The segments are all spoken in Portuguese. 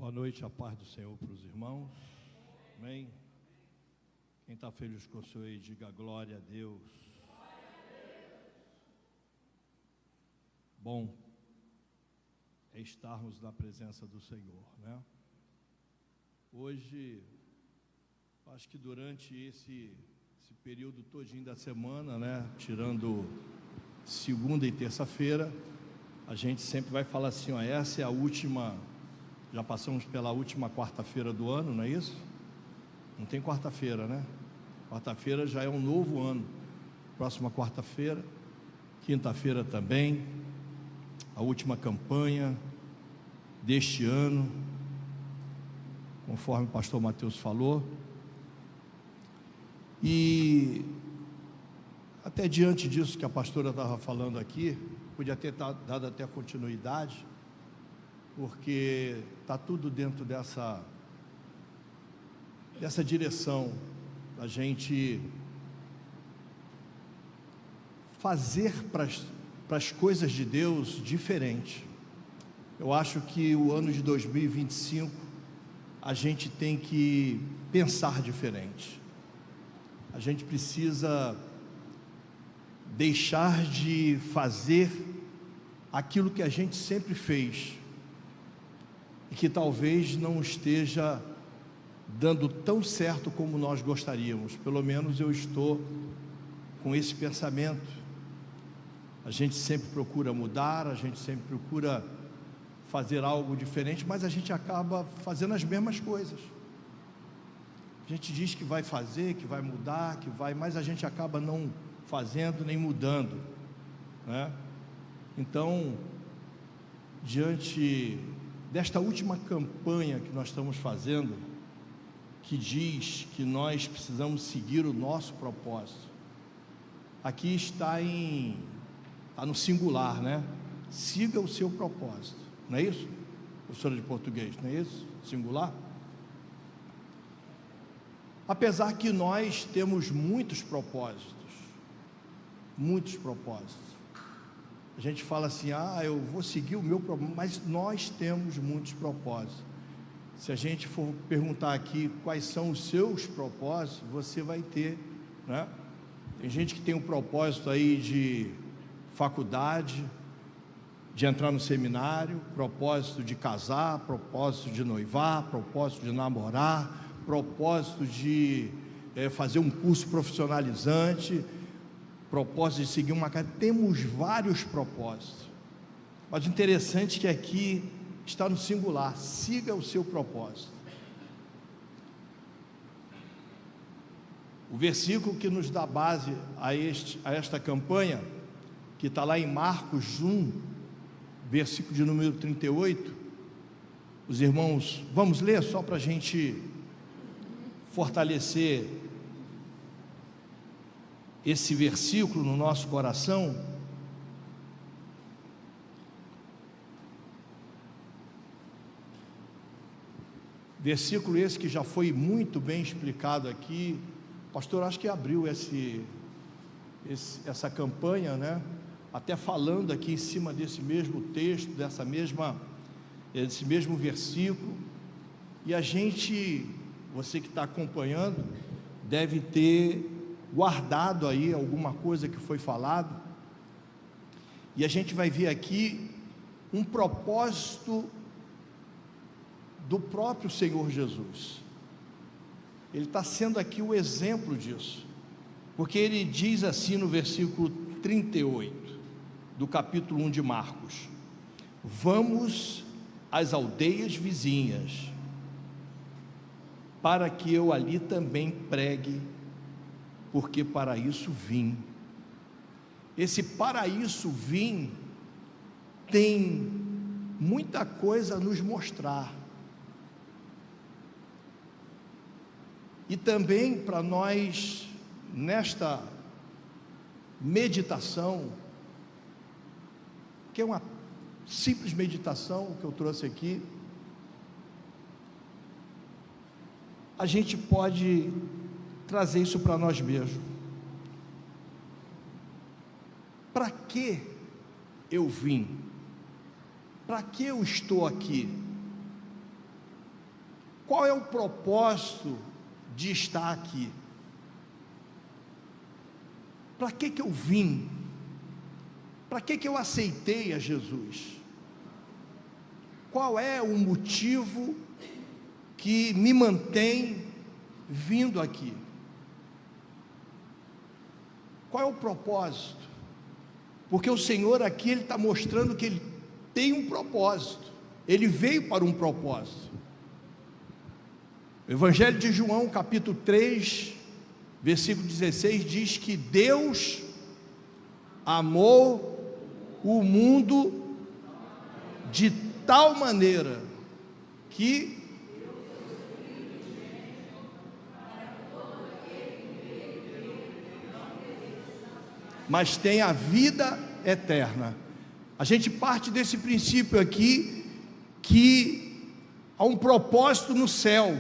Boa noite, a paz do Senhor para os irmãos. Amém? Quem está feliz com o Senhor aí, diga glória a Deus. Bom é estarmos na presença do Senhor, né? Hoje, acho que durante esse período todinho da semana, né, tirando segunda e terça-feira, a gente sempre vai falar assim, ó, essa é a última, já passamos pela última quarta-feira do ano, não é isso? Não tem quarta-feira, né? Quarta-feira já é um novo ano. Próxima quarta-feira, quinta-feira também, a última campanha deste ano, conforme o pastor Mateus falou. E até diante disso que a pastora estava falando aqui, podia ter dado até continuidade, porque está tudo dentro dessa direção, a gente fazer para as coisas de Deus diferente. Eu acho que o ano de 2025, a gente tem que pensar diferente. A gente precisa deixar de fazer aquilo que a gente sempre fez e que talvez não esteja dando tão certo como nós gostaríamos. Pelo menos eu estou com esse pensamento. A gente sempre procura mudar, a gente sempre procura fazer algo diferente, mas a gente acaba fazendo as mesmas coisas. A gente diz que vai fazer, que vai mudar, que vai, mas a gente acaba não fazendo nem mudando, né? Então, diante desta última campanha que nós estamos fazendo, que diz que nós precisamos seguir o nosso propósito, aqui está no singular, né? Siga o seu propósito, não é isso? Professora de português, não é isso? Singular? Apesar que nós temos muitos propósitos, a gente fala assim, eu vou seguir o meu propósito, mas nós temos muitos propósitos. Se a gente for perguntar aqui quais são os seus propósitos, você vai ter, né? Tem gente que tem um propósito aí de faculdade, de entrar no seminário, propósito de casar, propósito de noivar, propósito de namorar, propósito de fazer um curso profissionalizante, propósito de seguir uma carreira. Temos vários propósitos, mas o interessante é que aqui está no singular, siga o seu propósito. O versículo que nos dá base a esta campanha, que está lá em Marcos 1, versículo de número 38, os irmãos, vamos ler só para a gente fortalecer esse versículo no nosso coração. Versículo esse que já foi muito bem explicado aqui. O pastor acho que abriu essa campanha, né? Até falando aqui em cima desse mesmo texto, desse mesmo versículo. E a gente, você que está acompanhando, deve ter guardado aí alguma coisa que foi falado. E a gente vai ver aqui um propósito do próprio Senhor Jesus. Ele está sendo aqui o exemplo disso, porque ele diz assim no versículo 38 do capítulo 1 de Marcos: vamos às aldeias vizinhas, para que eu ali também pregue, porque para isso vim. Esse para isso vim tem muita coisa a nos mostrar, e também para nós, nesta meditação, que é uma simples meditação que eu trouxe aqui, a gente pode trazer isso para nós mesmos. Para que eu vim? Para que eu estou aqui? qual é o propósito de estar aqui? Para que eu vim? Para que eu aceitei a Jesus? Qual é o motivo que me mantém vindo aqui? Qual é o propósito? Porque o Senhor aqui, Ele está mostrando que Ele tem um propósito, Ele veio para um propósito. O Evangelho de João, capítulo 3, versículo 16, diz que Deus amou o mundo de tal maneira que mas tem a vida eterna. A gente parte desse princípio aqui, que há um propósito no céu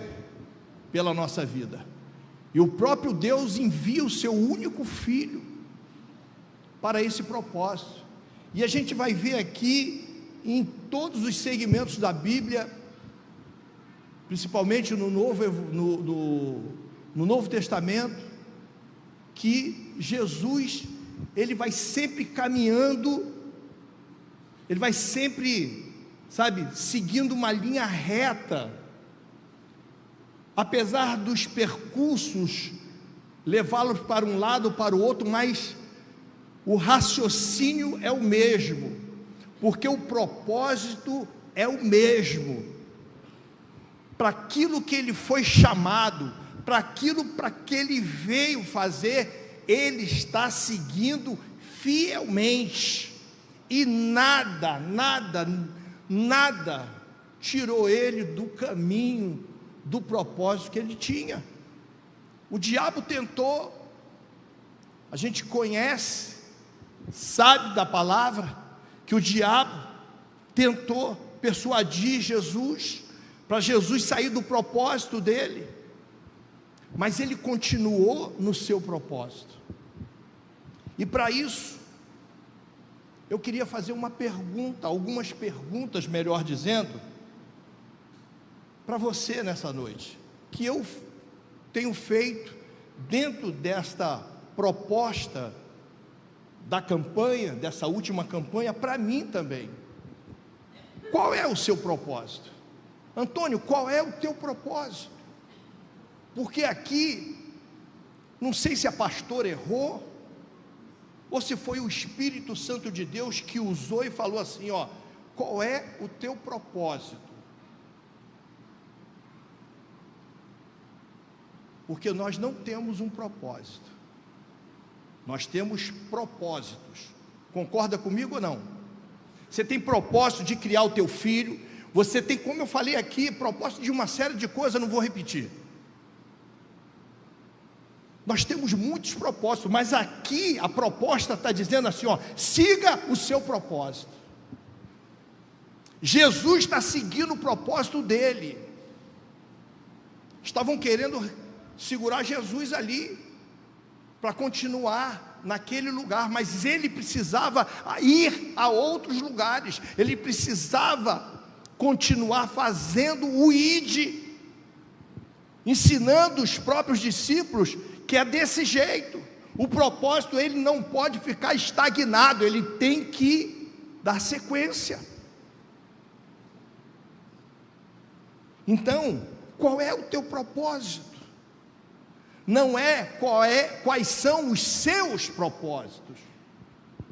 pela nossa vida, e o próprio Deus envia o seu único Filho para esse propósito, e a gente vai ver aqui, em todos os segmentos da Bíblia, principalmente no Novo Testamento, que Jesus, Ele vai sempre caminhando, Ele vai sempre, seguindo uma linha reta, apesar dos percursos levá-los para um lado ou para o outro, mas o raciocínio é o mesmo, porque o propósito é o mesmo, para aquilo que ele foi chamado, para aquilo para que ele veio fazer, ele está seguindo fielmente, e nada tirou ele do caminho, do propósito que ele tinha. O diabo tentou, a gente conhece, sabe da palavra, que o diabo tentou persuadir Jesus, para Jesus sair do propósito dele, mas ele continuou no seu propósito. E para isso, eu queria fazer uma pergunta, algumas perguntas, melhor dizendo, para você nessa noite, que eu tenho feito dentro desta proposta da campanha, dessa última campanha, para mim também. Qual é o seu propósito? Antônio, qual é o teu propósito? Porque aqui, não sei se a pastora errou, ou se foi o Espírito Santo de Deus que usou e falou assim, qual é o teu propósito? Porque nós não temos um propósito, nós temos propósitos. Concorda comigo ou não? Você tem propósito de criar o teu filho, você tem, como eu falei aqui, propósito de uma série de coisas, não vou repetir. Nós temos muitos propósitos, mas aqui a proposta está dizendo assim, siga o seu propósito. Jesus está seguindo o propósito dele. Estavam querendo segurar Jesus ali, para continuar naquele lugar, mas ele precisava ir a outros lugares, ele precisava continuar fazendo o ID, ensinando os próprios discípulos, que é desse jeito. O propósito, ele não pode ficar estagnado, ele tem que dar sequência. Então, qual é o teu propósito? Não é quais são os seus propósitos,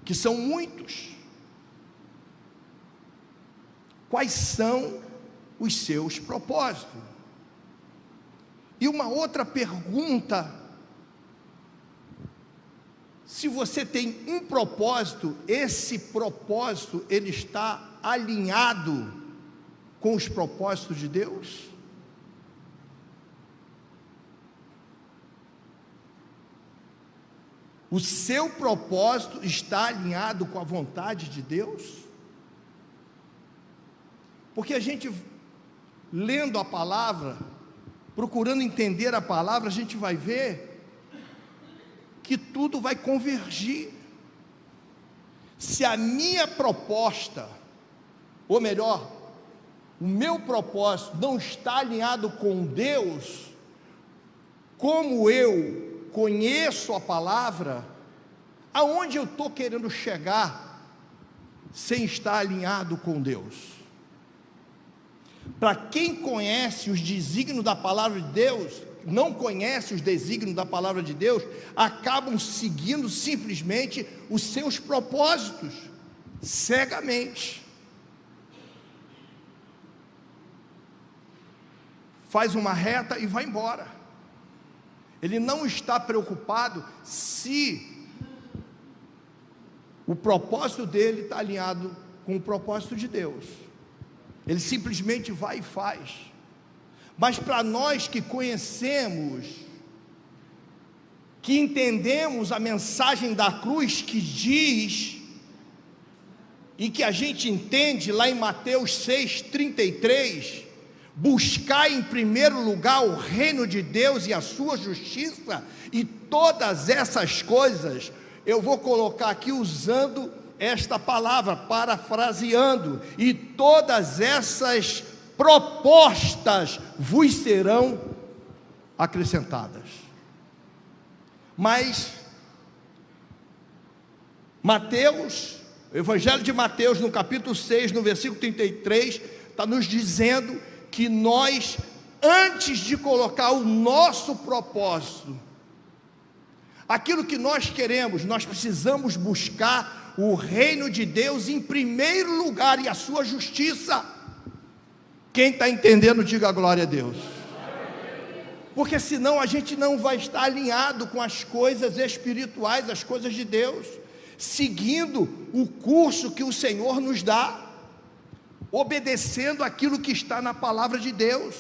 que são muitos. Quais são os seus propósitos? E uma outra pergunta: se você tem um propósito, esse propósito, ele está alinhado com os propósitos de Deus? O seu propósito está alinhado com a vontade de Deus? Porque a gente, lendo a palavra, procurando entender a palavra, a gente vai ver que tudo vai convergir. Se a minha proposta, ou melhor, o meu propósito não está alinhado com Deus, como eu conheço a palavra, aonde eu estou querendo chegar sem estar alinhado com Deus? Para quem conhece os desígnios da palavra de Deus, não conhece os desígnios da palavra de Deus, acabam seguindo simplesmente os seus propósitos, cegamente. Faz uma reta e vai embora. Ele não está preocupado se o propósito dele está alinhado com o propósito de Deus. Ele simplesmente vai e faz. Mas para nós que conhecemos, que entendemos a mensagem da cruz que diz, e que a gente entende lá em Mateus 6,33, buscai em primeiro lugar o reino de Deus e a sua justiça, e todas essas coisas, eu vou colocar aqui usando esta palavra, parafraseando, e todas essas propostas vos serão acrescentadas. Mas Mateus, o Evangelho de Mateus, no capítulo 6, no versículo 33, está nos dizendo que nós, antes de colocar o nosso propósito, aquilo que nós queremos, nós precisamos buscar o reino de Deus em primeiro lugar e a sua justiça. Quem está entendendo, diga glória a Deus. Porque senão a gente não vai estar alinhado com as coisas espirituais, as coisas de Deus, seguindo o curso que o Senhor nos dá, obedecendo aquilo que está na palavra de Deus.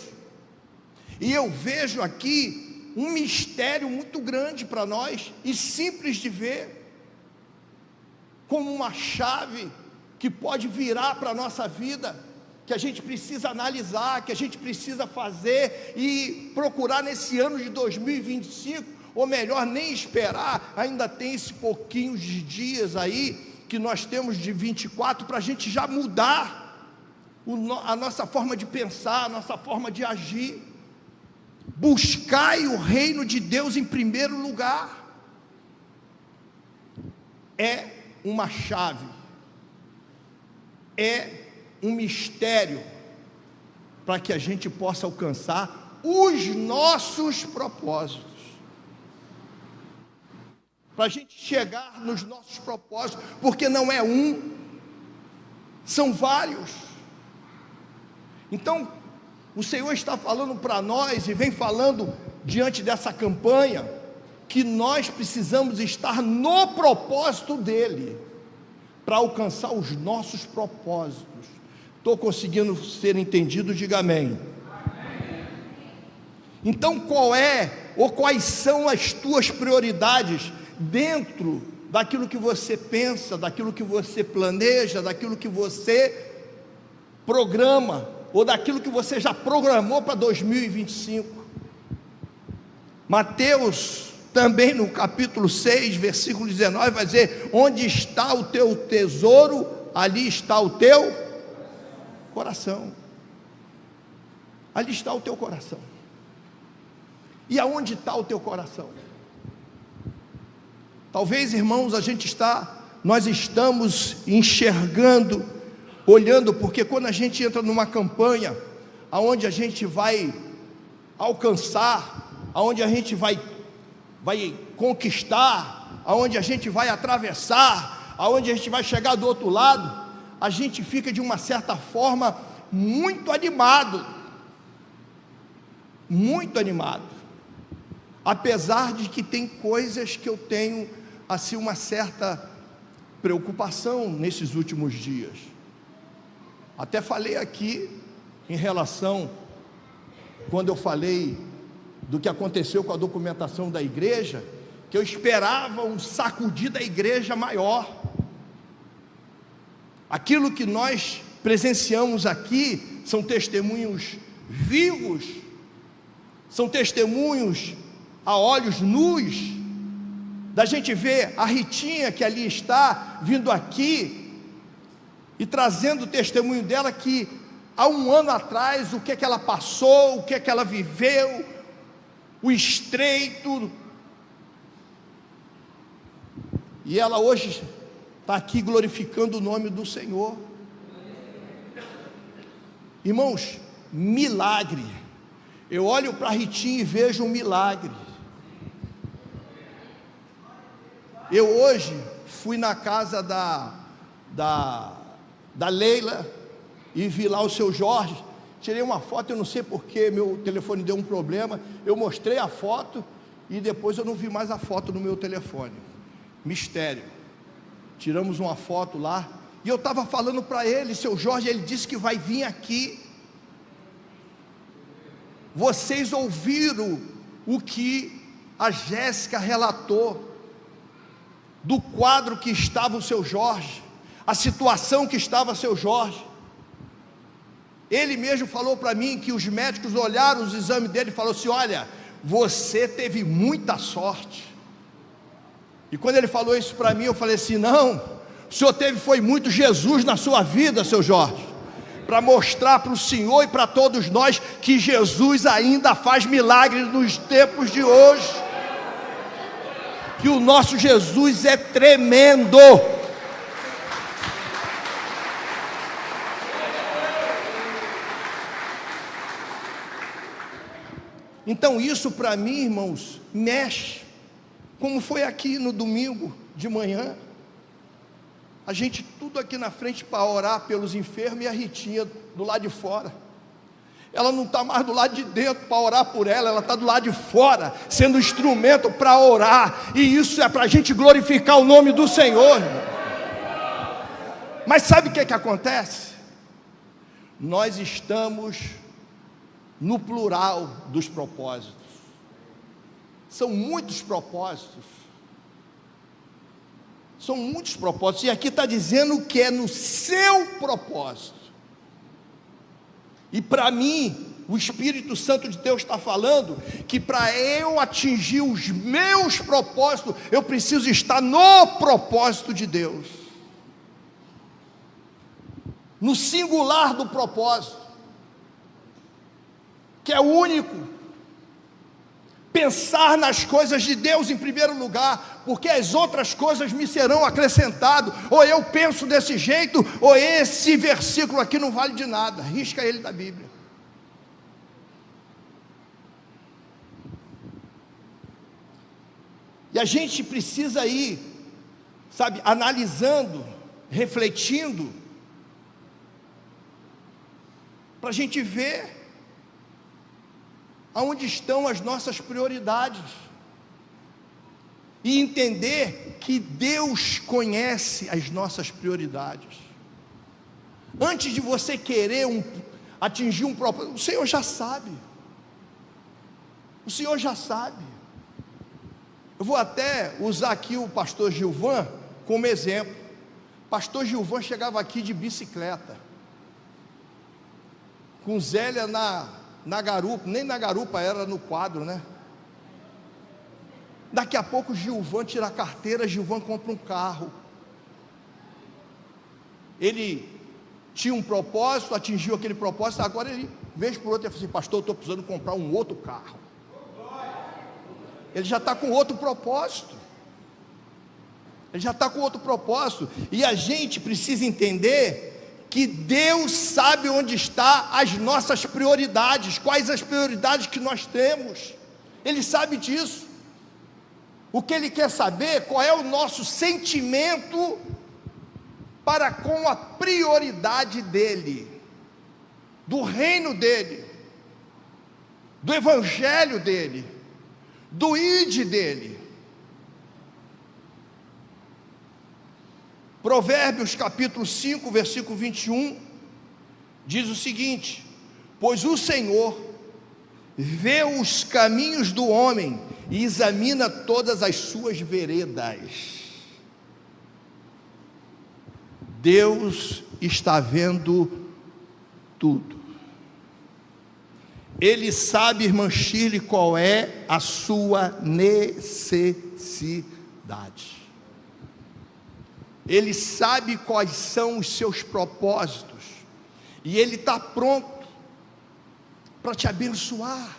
E eu vejo aqui um mistério muito grande para nós, e simples de ver, como uma chave que pode virar para a nossa vida, que a gente precisa analisar, que a gente precisa fazer e procurar nesse ano de 2025, ou melhor, nem esperar, ainda tem esse pouquinho de dias aí, que nós temos de 24, para a gente já mudar a nossa forma de pensar, a nossa forma de agir. Buscai o reino de Deus em primeiro lugar, é uma chave, é um mistério, para que a gente possa alcançar os nossos propósitos, para a gente chegar nos nossos propósitos, porque não é um, são vários. Então, o Senhor está falando para nós, e vem falando diante dessa campanha, que nós precisamos estar no propósito dEle, para alcançar os nossos propósitos. Estou conseguindo ser entendido? Diga amém. Então, quais são as tuas prioridades, dentro daquilo que você pensa, daquilo que você planeja, daquilo que você programa, ou daquilo que você já programou para 2025. Mateus, também no capítulo 6, versículo 19, vai dizer: onde está o teu tesouro, ali está o teu coração. Ali está o teu coração. E aonde está o teu coração? Talvez, irmãos, nós estamos enxergando, olhando, porque quando a gente entra numa campanha, aonde a gente vai alcançar, aonde a gente vai conquistar, aonde a gente vai atravessar, aonde a gente vai chegar do outro lado, a gente fica de uma certa forma muito animado, apesar de que tem coisas que eu tenho assim uma certa preocupação nesses últimos dias. Até falei aqui em relação, quando eu falei do que aconteceu com a documentação da igreja, que eu esperava um sacudir da igreja maior. Aquilo que nós presenciamos aqui são testemunhos vivos, são testemunhos a olhos nus, da gente ver a Ritinha que ali está, vindo aqui, e trazendo o testemunho dela, que há um ano atrás, o que é que ela passou, o que é que ela viveu, o estreito, e ela hoje está aqui glorificando o nome do Senhor. Irmãos, milagre. Eu olho para a Ritinha e vejo um milagre. Eu hoje fui na casa da Leila e vi lá o seu Jorge. Tirei uma foto, eu não sei porque meu telefone deu um problema. Eu mostrei a foto e depois eu não vi mais a foto no meu telefone. Mistério. Tiramos uma foto lá e eu estava falando para ele, seu Jorge, ele disse que vai vir aqui. Vocês ouviram o que a Jéssica relatou do quadro que estava o seu Jorge, a situação que estava o seu Jorge. Ele mesmo falou para mim que os médicos olharam os exames dele e falaram assim: olha, você teve muita sorte. E quando ele falou isso para mim, eu falei assim: não, o senhor teve foi muito Jesus na sua vida, seu Jorge, para mostrar para o senhor e para todos nós que Jesus ainda faz milagres nos tempos de hoje, que o nosso Jesus é tremendo. Então isso para mim, irmãos, mexe, como foi aqui no domingo de manhã, a gente tudo aqui na frente para orar pelos enfermos e a Ritinha do lado de fora. Ela não está mais do lado de dentro para orar por ela, ela está do lado de fora, sendo instrumento para orar, e isso é para a gente glorificar o nome do Senhor, irmão. Mas sabe o que acontece? Nós estamos no plural dos propósitos, são muitos propósitos, e aqui está dizendo que é no seu propósito. E para mim, o Espírito Santo de Deus está falando que para eu atingir os meus propósitos, eu preciso estar no propósito de Deus, no singular do propósito, que é único. Pensar nas coisas de Deus em primeiro lugar, porque as outras coisas me serão acrescentadas. Ou eu penso desse jeito, ou esse versículo aqui não vale de nada, risca ele da Bíblia. E a gente precisa ir, sabe, analisando, refletindo, para a gente ver aonde estão as nossas prioridades, e entender que Deus conhece as nossas prioridades. Antes de você querer atingir um propósito, o Senhor já sabe. O Senhor já sabe. Eu vou até usar aqui o pastor Gilvan como exemplo. Pastor Gilvan chegava aqui de bicicleta, com Zélia na garupa, nem na garupa, era no quadro, né? Daqui a pouco Gilvan tira a carteira, Gilvan compra um carro. Ele tinha um propósito, atingiu aquele propósito, agora ele, vez por outra, ele fala assim: pastor, eu estou precisando comprar um outro carro. Ele já está com outro propósito. E a gente precisa entender que Deus sabe onde está as nossas prioridades, quais as prioridades que nós temos. Ele sabe disso. O que Ele quer saber, qual é o nosso sentimento para com a prioridade dEle, do reino dEle, do evangelho dEle, do ide dEle. Provérbios capítulo 5, versículo 21, diz o seguinte: pois o Senhor vê os caminhos do homem e examina todas as suas veredas. Deus está vendo tudo. Ele sabe, irmã Shirley, qual é a sua necessidade. Ele sabe quais são os seus propósitos. e Ele está pronto para te abençoar.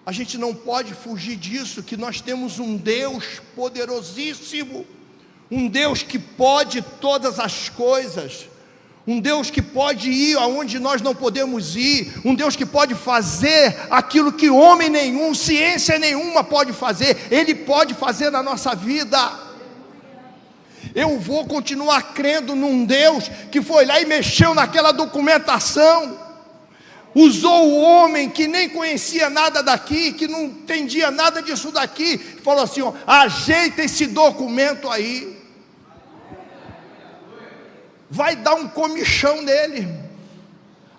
A gente não pode fugir disso, que nós temos um Deus poderosíssimo, um Deus que pode todas as coisas, um Deus que pode ir aonde nós não podemos ir, um Deus que pode fazer aquilo que homem nenhum, ciência nenhuma pode fazer. Ele pode fazer na nossa vida. Eu vou continuar crendo num Deus que foi lá e mexeu naquela documentação, usou o homem que nem conhecia nada daqui, que não entendia nada disso daqui, falou assim: ó, ajeita esse documento aí, vai dar um comichão nele,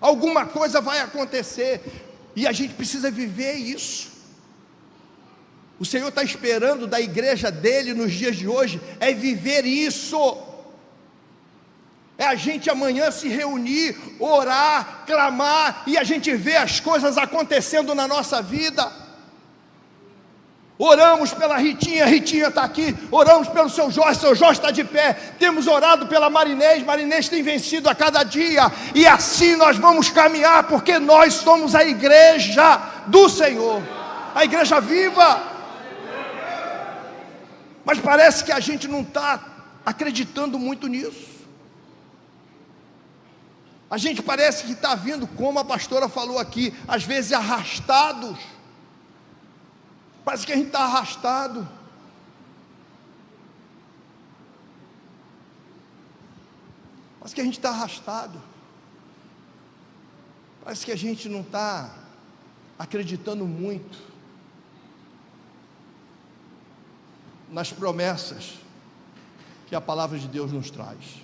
alguma coisa vai acontecer, e a gente precisa viver isso. O Senhor está esperando da igreja dele nos dias de hoje, é viver isso, é a gente amanhã se reunir, orar, clamar, e a gente ver as coisas acontecendo na nossa vida. Oramos pela Ritinha, Ritinha está aqui. Oramos pelo seu Jorge está de pé. Temos orado pela Marinês, Marinês tem vencido a cada dia, e assim nós vamos caminhar, porque nós somos a igreja do Senhor, a igreja viva. Mas parece que a gente não está acreditando muito nisso. A gente parece que está vindo, como a pastora falou aqui, às vezes arrastados. Parece que a gente está arrastado. Parece que a gente está arrastado. Parece que a gente não está acreditando muito nas promessas que a palavra de Deus nos traz.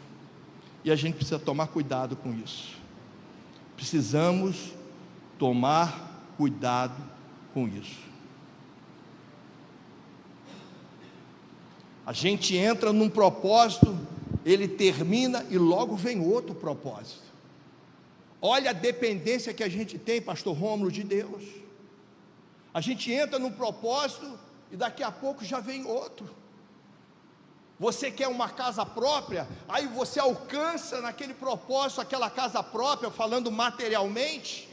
E a gente precisa tomar cuidado com isso. Precisamos tomar cuidado com isso. A gente entra num propósito, ele termina e logo vem outro propósito. Olha a dependência que a gente tem, pastor Rômulo, de Deus. A gente entra num propósito e daqui a pouco já vem outro. Você quer uma casa própria, aí você alcança naquele propósito aquela casa própria, falando materialmente.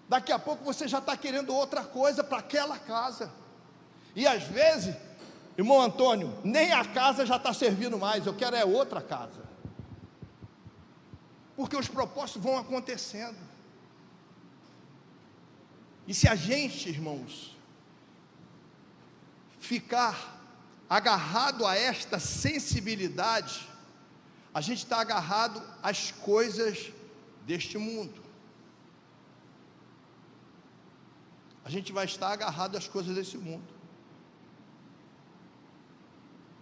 Daqui a pouco você já está querendo outra coisa para aquela casa. E às vezes, irmão Antônio, nem a casa já está servindo mais, eu quero é outra casa. Porque os propósitos vão acontecendo. E se a gente, irmãos, ficar agarrado a esta sensibilidade, a gente está agarrado às coisas deste mundo. A gente vai estar agarrado às coisas desse mundo.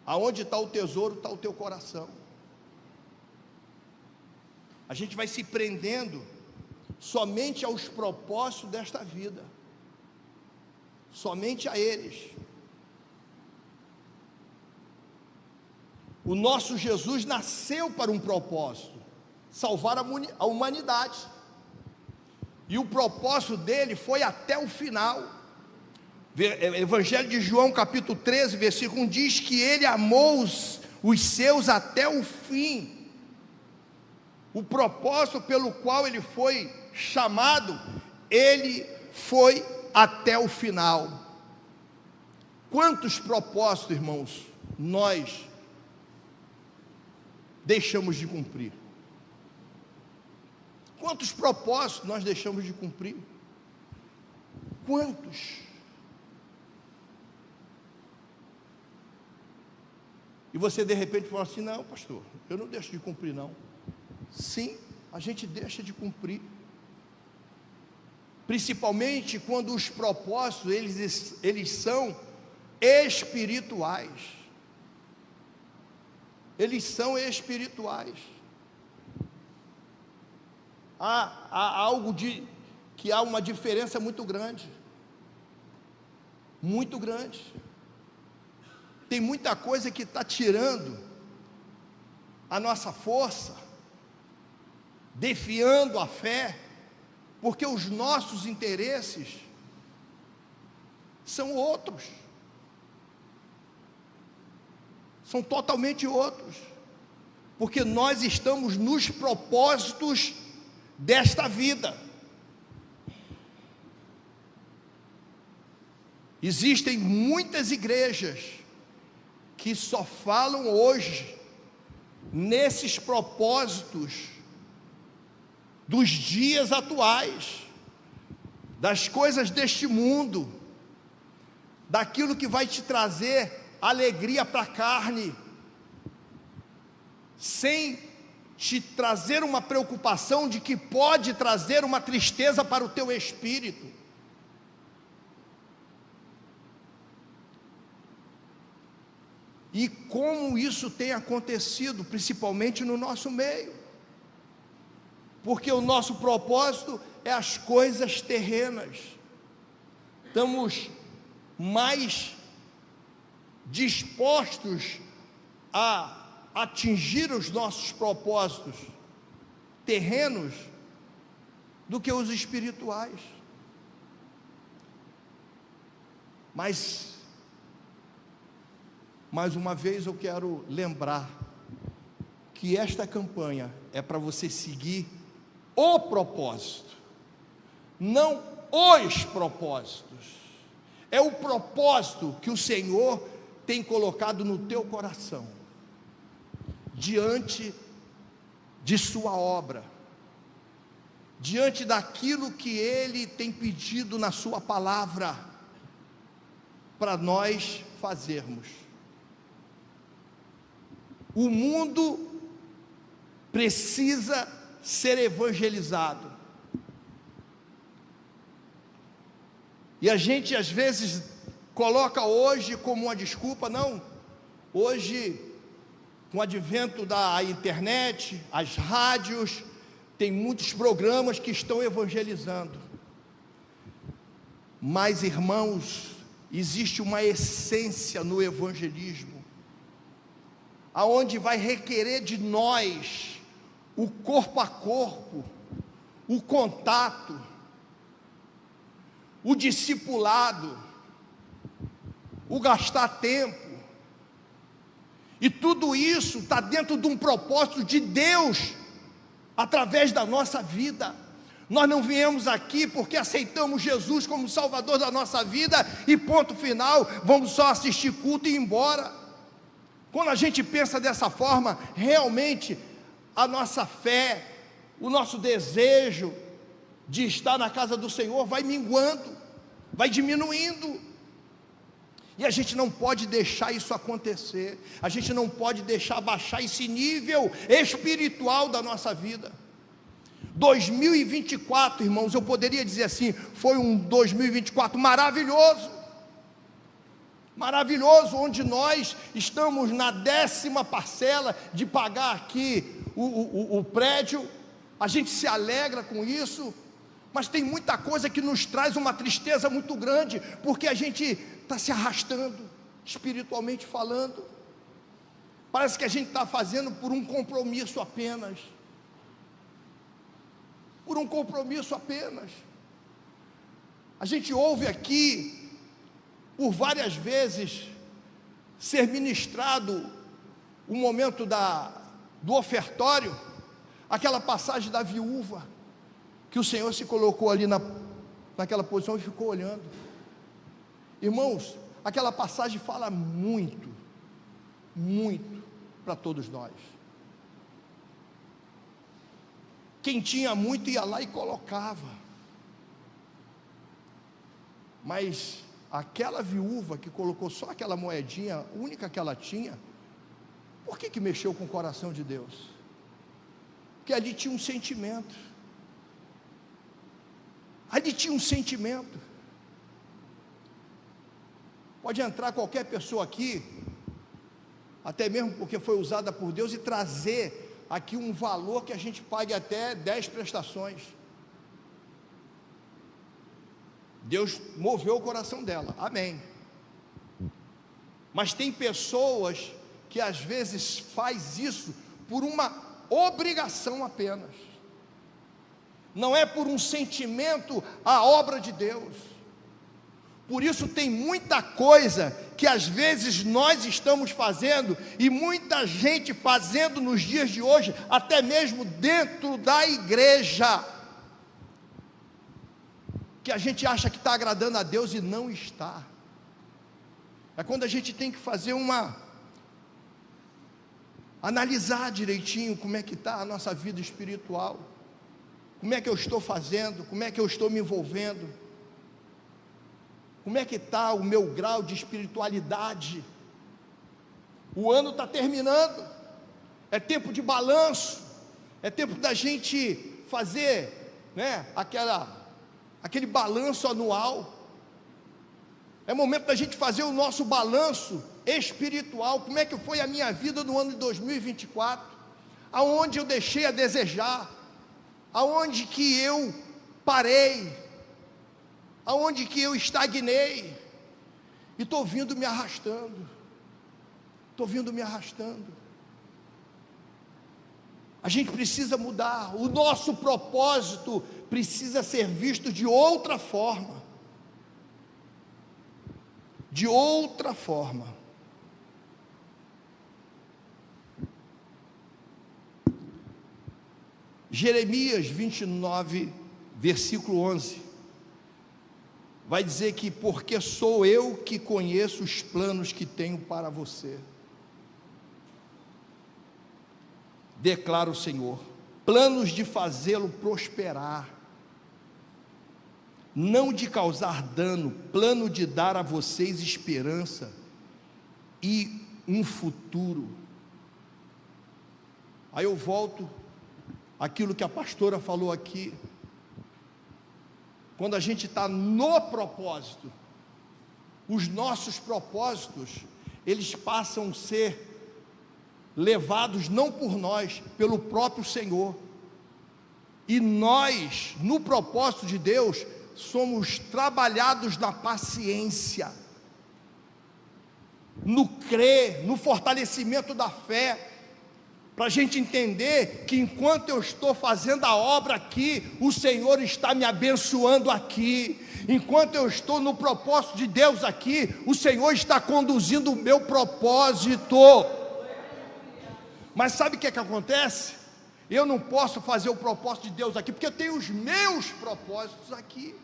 Aonde está o tesouro, está o teu coração. A gente vai se prendendo somente aos propósitos desta vida, somente a eles. O nosso Jesus nasceu para um propósito: salvar a humanidade. E o propósito dele foi até o final. Evangelho de João, capítulo 13, versículo 1, diz que ele amou os seus até o fim. O propósito pelo qual ele foi chamado, ele foi até o final. Quantos propósitos, irmãos, nós deixamos de cumprir? Quantos propósitos nós deixamos de cumprir? Quantos? E você de repente fala assim: não, pastor, eu não deixo de cumprir não. Sim, a gente deixa de cumprir, principalmente quando os propósitos eles são espirituais. Eles são espirituais. Há algo que há uma diferença muito grande. Muito grande. Tem muita coisa que está tirando a nossa força, defiando a fé, porque os nossos interesses são outros. São totalmente outros. porque nós estamos nos propósitos desta vida. Existem muitas igrejas que só falam hoje nesses propósitos dos dias atuais, das coisas deste mundo, daquilo que vai te trazer alegria para a carne, sem te trazer uma preocupação de que pode trazer uma tristeza para o teu espírito. E como isso tem acontecido, principalmente no nosso meio, porque o nosso propósito é as coisas terrenas. Estamos mais dispostos a atingir os nossos propósitos terrenos do que os espirituais. Mas mais uma vez eu quero lembrar que esta campanha é para você seguir o propósito, não os propósitos. É o propósito que o Senhor tem colocado no teu coração, diante de sua obra, diante daquilo que Ele tem pedido na sua palavra, para nós fazermos. O mundo precisa ser evangelizado, e a gente às vezes coloca hoje como uma desculpa, não, hoje com o advento da internet, as rádios, tem muitos programas que estão evangelizando, mas irmãos, existe uma essência no evangelismo, aonde vai requerer de nós o corpo a corpo, o contato, o discipulado, o gastar tempo, e tudo isso está dentro de um propósito de Deus, através da nossa vida. Nós não viemos aqui porque aceitamos Jesus como Salvador da nossa vida, e ponto final, vamos só assistir culto e ir embora. Quando a gente pensa dessa forma, realmente a nossa fé, o nosso desejo de estar na casa do Senhor vai minguando, vai diminuindo, e a gente não pode deixar isso acontecer, a gente não pode deixar baixar esse nível espiritual da nossa vida. 2024, irmãos, eu poderia dizer assim, foi um 2024 maravilhoso, onde nós estamos na 10ª parcela de pagar aqui o prédio, a gente se alegra com isso, mas tem muita coisa que nos traz uma tristeza muito grande, porque a gente está se arrastando, espiritualmente falando, parece que a gente está fazendo por um compromisso apenas, a gente ouve aqui, por várias vezes, ser ministrado o momento do ofertório, aquela passagem da viúva, que o Senhor se colocou ali naquela posição e ficou olhando. Irmãos, aquela passagem fala muito para todos nós. Quem tinha muito ia lá e colocava, mas aquela viúva que colocou só aquela moedinha, única que ela tinha, por que mexeu com o coração de Deus? Porque ali tinha um sentimento, pode entrar qualquer pessoa aqui, até mesmo porque foi usada por Deus, e trazer aqui um valor que a gente pague até 10 prestações, Deus moveu o coração dela, amém. Mas tem pessoas que às vezes faz isso por uma obrigação apenas, não é por um sentimento à obra de Deus. Por isso tem muita coisa que às vezes nós estamos fazendo, e muita gente fazendo nos dias de hoje, até mesmo dentro da igreja, que a gente acha que está agradando a Deus e não está. É quando a gente tem que fazer analisar direitinho como é que está a nossa vida espiritual, como é que eu estou fazendo, como é que eu estou me envolvendo, como é que está o meu grau de espiritualidade. O ano está terminando, é tempo de balanço, é tempo da gente fazer, né, aquele balanço anual, é momento da gente fazer o nosso balanço espiritual. Como é que foi a minha vida no ano de 2024, aonde eu deixei a desejar, aonde que eu parei, aonde que eu estagnei, e estou vindo me arrastando, a gente precisa mudar, o nosso propósito precisa ser visto de outra forma, Jeremias 29, versículo 11, vai dizer que, porque sou eu que conheço os planos que tenho para você, declara o Senhor, planos de fazê-lo prosperar, não de causar dano, plano de dar a vocês esperança e um futuro. Aí eu volto àquilo que a pastora falou aqui. Quando a gente está no propósito, os nossos propósitos, eles passam a ser levados não por nós, pelo próprio Senhor. E nós, no propósito de Deus, somos trabalhados na paciência, no crer, no fortalecimento da fé, para a gente entender que enquanto eu estou fazendo a obra aqui, o Senhor está me abençoando aqui. Enquanto eu estou no propósito de Deus aqui, o Senhor está conduzindo o meu propósito. Mas sabe o que acontece? Eu não posso fazer o propósito de Deus aqui, porque eu tenho os meus propósitos aqui.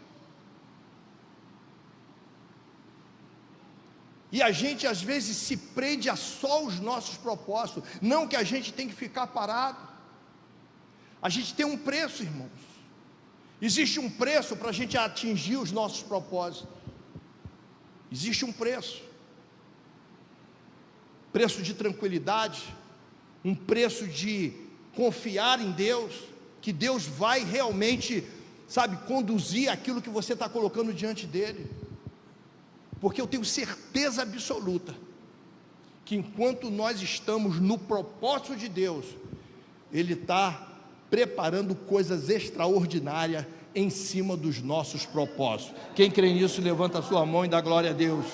E a gente às vezes se prende a só os nossos propósitos. Não que a gente tem que ficar parado. A gente tem um preço, irmãos. Existe um preço para a gente atingir os nossos propósitos. Existe um preço. Preço de tranquilidade, um preço de confiar em Deus, que Deus vai realmente, conduzir aquilo que você está colocando diante dEle. Porque eu tenho certeza absoluta, que enquanto nós estamos no propósito de Deus, Ele está preparando coisas extraordinárias em cima dos nossos propósitos. Quem crê nisso, levanta a sua mão e dá glória a Deus.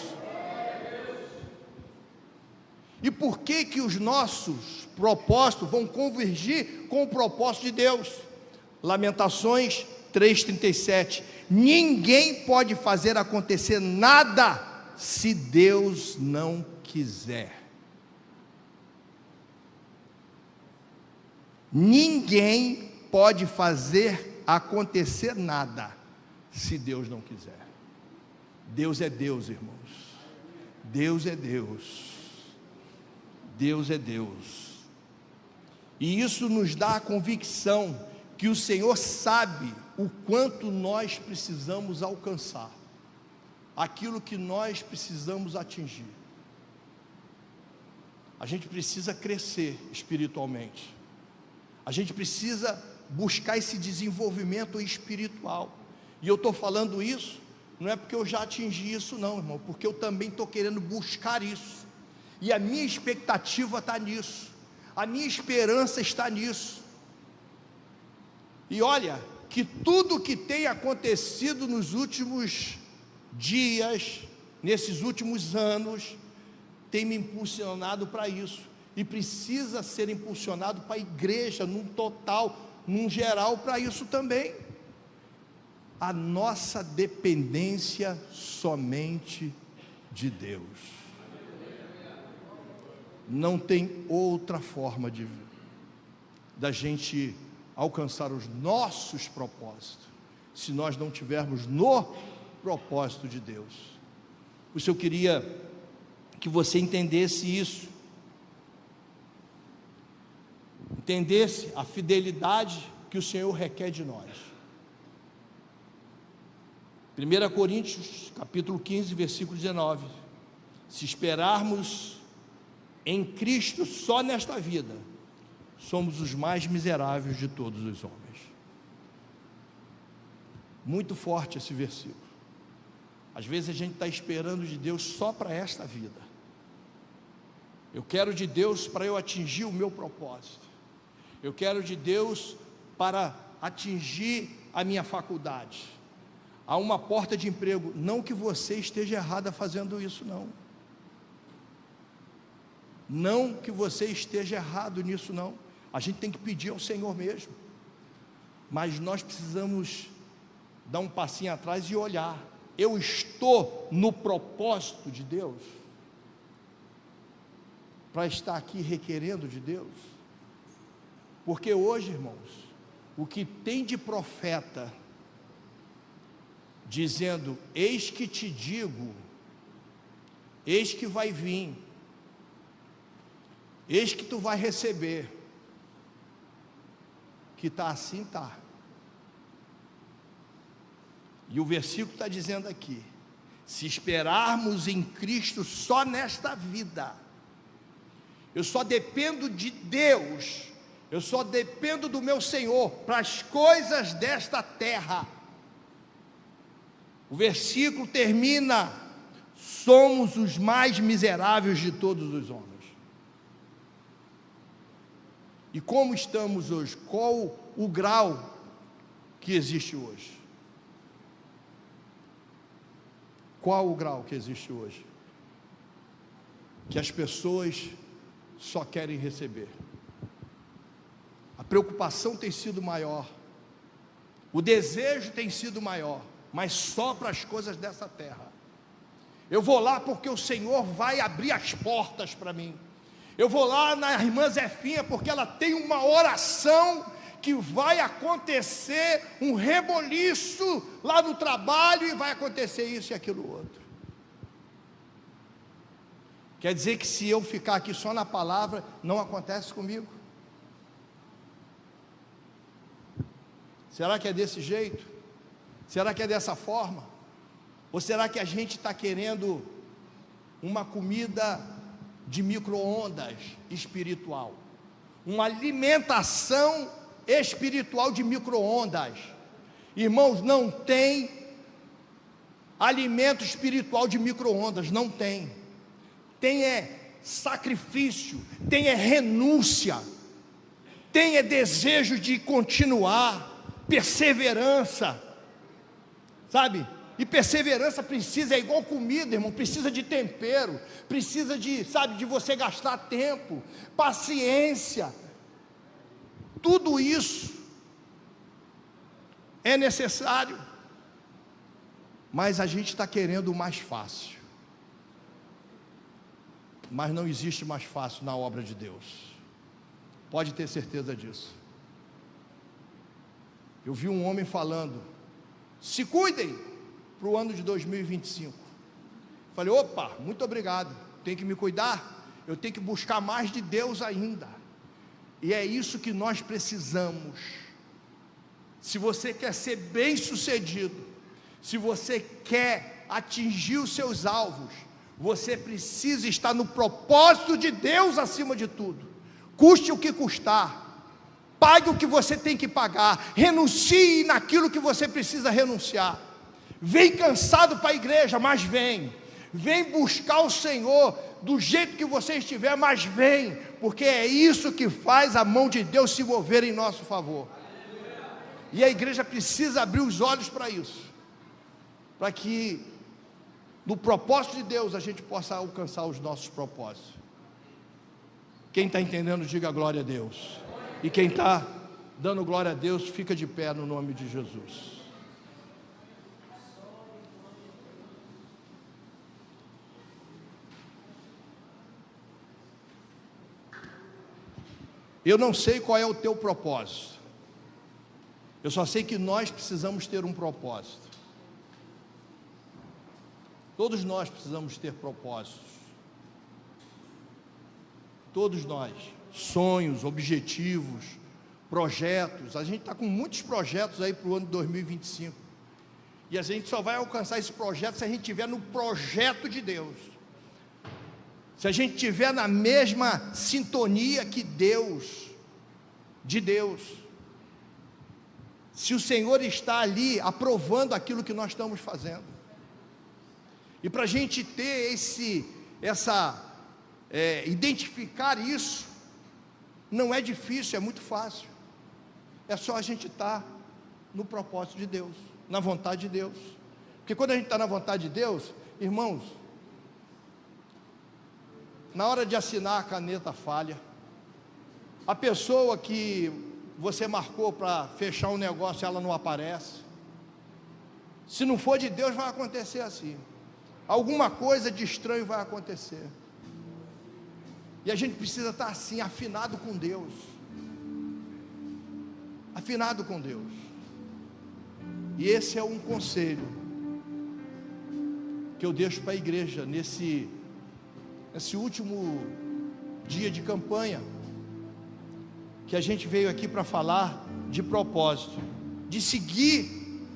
E por que que os nossos propósitos vão convergir com o propósito de Deus? Lamentações 3:37, ninguém pode fazer acontecer nada se Deus não quiser. Ninguém pode fazer acontecer nada se Deus não quiser. Deus é Deus, irmãos. Deus é Deus. Deus é Deus. E isso nos dá a convicção que o Senhor sabe o quanto nós precisamos alcançar, aquilo que nós precisamos atingir. A gente precisa crescer espiritualmente, a gente precisa buscar esse desenvolvimento espiritual. E eu estou falando isso, não é porque eu já atingi isso não, irmão, porque eu também estou querendo buscar isso, e a minha expectativa está nisso, a minha esperança está nisso. E olha, que tudo que tem acontecido nos últimos dias, nesses últimos anos, tem me impulsionado para isso, e precisa ser impulsionado para a igreja, num total, num geral, para isso também. A nossa dependência somente de Deus. Não tem outra forma da gente alcançar os nossos propósitos, se nós não tivermos no propósito de Deus. Por isso eu queria que você entendesse isso, entendesse a fidelidade que o Senhor requer de nós. 1 Coríntios, capítulo 15, versículo 19, se esperarmos em Cristo só nesta vida, somos os mais miseráveis de todos os homens. Muito forte esse versículo. Às vezes a gente está esperando de Deus só para esta vida. Eu quero de Deus para eu atingir o meu propósito. Eu quero de Deus para atingir a minha faculdade. Há uma porta de emprego. Não que você esteja errada fazendo isso, não. Não que você esteja errado nisso, não. A gente tem que pedir ao Senhor mesmo. Mas nós precisamos dar um passinho atrás e olhar. Eu estou no propósito de Deus? Para estar aqui requerendo de Deus? Porque hoje, irmãos, o que tem de profeta dizendo: eis que te digo, eis que vai vir, eis que tu vai receber, que está assim, está. E o versículo está dizendo aqui: se esperarmos em Cristo só nesta vida, eu só dependo de Deus, eu só dependo do meu Senhor para as coisas desta terra. O versículo termina: somos os mais miseráveis de todos os homens. E como estamos hoje? Qual o grau que existe hoje? Qual o grau que existe hoje? Que as pessoas só querem receber. A preocupação tem sido maior, o desejo tem sido maior, mas só para as coisas dessa terra. Eu vou lá porque o Senhor vai abrir as portas para mim. Eu vou lá na irmã Zefinha porque ela tem uma oração que vai acontecer um reboliço lá no trabalho e vai acontecer isso e aquilo outro. Quer dizer que se eu ficar aqui só na palavra, não acontece comigo? Será que é desse jeito? Será que é dessa forma? Ou será que a gente está querendo uma comida de micro-ondas espiritual? Uma alimentação espiritual de micro-ondas. Irmãos, não tem alimento espiritual de micro-ondas, não tem. Tem é sacrifício, tem é renúncia, tem é desejo de continuar, perseverança, sabe? E perseverança precisa, é igual comida, irmão, precisa de tempero, precisa de, sabe, de você gastar tempo, paciência. Tudo isso é necessário, mas a gente está querendo o mais fácil. Mas não existe mais fácil na obra de Deus, pode ter certeza disso. Eu vi um homem falando: se cuidem para o ano de 2025. Falei: opa, muito obrigado, tem que me cuidar, eu tenho que buscar mais de Deus ainda. E é isso que nós precisamos. Se você quer ser bem sucedido, se você quer atingir os seus alvos, você precisa estar no propósito de Deus acima de tudo. Custe o que custar, pague o que você tem que pagar, renuncie naquilo que você precisa renunciar. Vem cansado para a igreja, mas vem buscar o Senhor do jeito que você estiver, mas vem, porque é isso que faz a mão de Deus se mover em nosso favor. E a igreja precisa abrir os olhos para isso, para que no propósito de Deus a gente possa alcançar os nossos propósitos. Quem está entendendo, diga glória a Deus. E quem está dando glória a Deus, fica de pé no nome de Jesus. Eu não sei qual é o teu propósito, eu só sei que nós precisamos ter um propósito. Todos nós precisamos ter propósitos, todos nós, sonhos, objetivos, projetos. A gente está com muitos projetos aí para o ano de 2025, e a gente só vai alcançar esse projeto se a gente estiver no projeto de Deus, se a gente estiver na mesma sintonia que Deus, de Deus, se o Senhor está ali aprovando aquilo que nós estamos fazendo. E para a gente ter identificar isso, não é difícil, é muito fácil. É só a gente estar no propósito de Deus, na vontade de Deus. Porque quando a gente está na vontade de Deus, irmãos, na hora de assinar a caneta falha, a pessoa que você marcou para fechar um negócio, ela não aparece. Se não for de Deus, vai acontecer assim. Alguma coisa de estranho vai acontecer. E a gente precisa estar assim, afinado com Deus. Afinado com Deus. E esse é um conselho que eu deixo para a igreja nesse último dia de campanha, que a gente veio aqui para falar de propósito, de seguir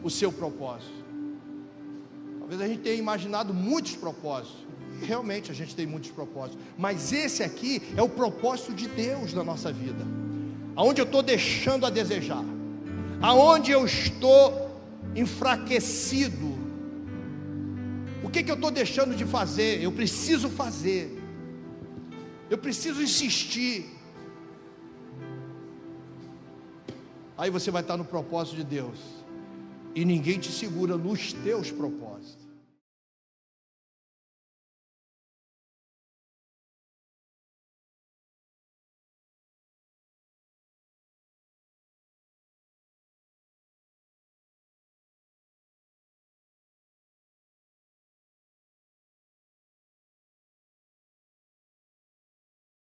o seu propósito. Talvez a gente tenha imaginado muitos propósitos, e realmente a gente tem muitos propósitos, mas esse aqui é o propósito de Deus na nossa vida, aonde eu estou deixando a desejar, aonde eu estou enfraquecido, o que eu estou deixando de fazer. Eu preciso fazer, eu preciso insistir. Aí você vai estar no propósito de Deus, e ninguém te segura nos teus propósitos.